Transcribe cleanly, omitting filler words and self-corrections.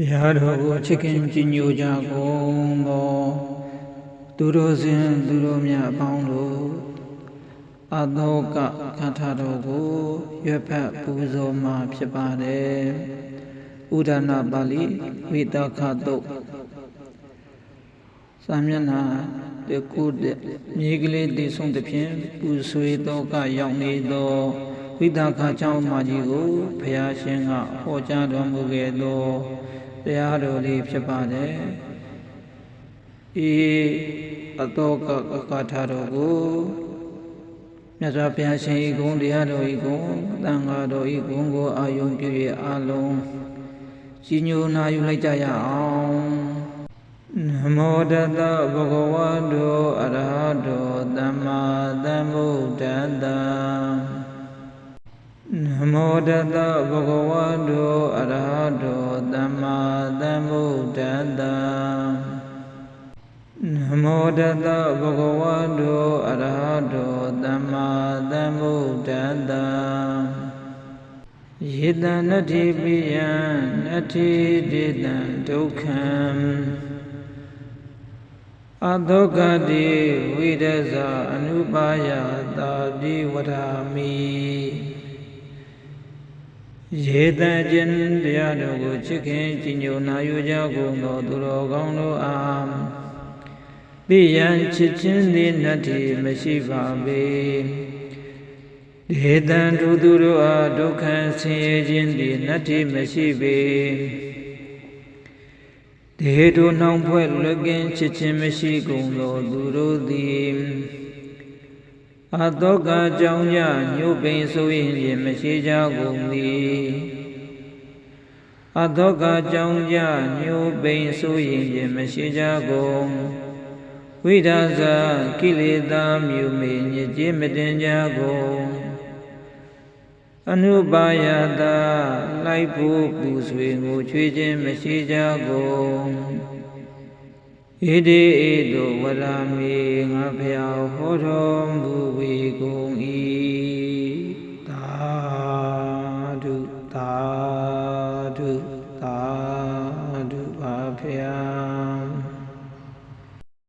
တရားတော်ကိုချစ်ခင်ကြည်ညိုကြကုန်သောသူတို့စဉ်သူတို့များအပေါင်းတို့အသောကခန္ဓာတော်ကိုရွတ်ဖတ်ပူဇော်မှာဖြစ်ပါတယ်ဥဒနာပါဠိဝိတခတုတ်စာမျက်နှာတကုတဲ့မြေကလေးတည်ဆုံးသဖြင့်ပူဆွေးသောကရောက်နေသောဝိတခကျောင်းမကြီးကိုဘုရားရှင်ကဟောကြားတော်မူခဲ့သောတရားတော်လေးဖြစ်ပါတယ်ဤအတောကကထာတော်ကိုမြတ်စွာဘုရားရှင်ဤဂုဏ်တရားတော်ဤဂုဏ်သံဃာတော်ဤဂုဏ်ကိုအာယုံပြု၍အလုံးကြီးညိုနာယူလိုက်ကြရအောင်နမောတတဗုဒ္ဓဝါတောအရဟတောသမ္မာသမ္ဗုဒ္ဓတ္တနမောတတဗုဒ္ဓဝါတောအရဟတောသမ္မာသမ္ဗုဒ္ဓတ္တနမောတတဗုဒ္ဓဝါတောအရဟတောသမ္မာသမ္ဗုဒ္ဓတ္တယေတံနတ္ထိပိယံနတ္ထိဒေတံဒုက္ခံအသောကတိဝိဒဇာအနုပါယတာပိဝရာမိယေတံကျင်တရားတော်ကိုချစ်ခင်ကြည်ညိုနာယူကြကုန်သောသူတော်ကောင်းတို့အားပိယံချစ်ခြင်းသည်နတ္ထိမရှိပါပေဒေတံသူတို့အားဒုက္ခဆင်းရဲခြင်းသည်နတ္ထိမရှိပေဒေတို့နှောင်ဖွဲ့လွတ်ကင်းချစ်ခြင်းမရှိကုန်သောသူတို့သည်အတောကကြောင့်ညညှို့ပိန်ဆိုရင်မရှိကြကုန်သည်အတောကကြောင့်ညညှို့ပိန်ဆိုရင်မရှိကြကုန်ဝိဒါဇာကိလေသာမြူမေညစ်ကြေးမတင်ကြကုန်အနုပါယတာလိုက်ဖို့ပူဆွေငိုချွေးခြင်းမရှိကြကုန်ဣတိဣတုဝရမေငါဖျားဟောတော်မူဝေကုန်၏သာ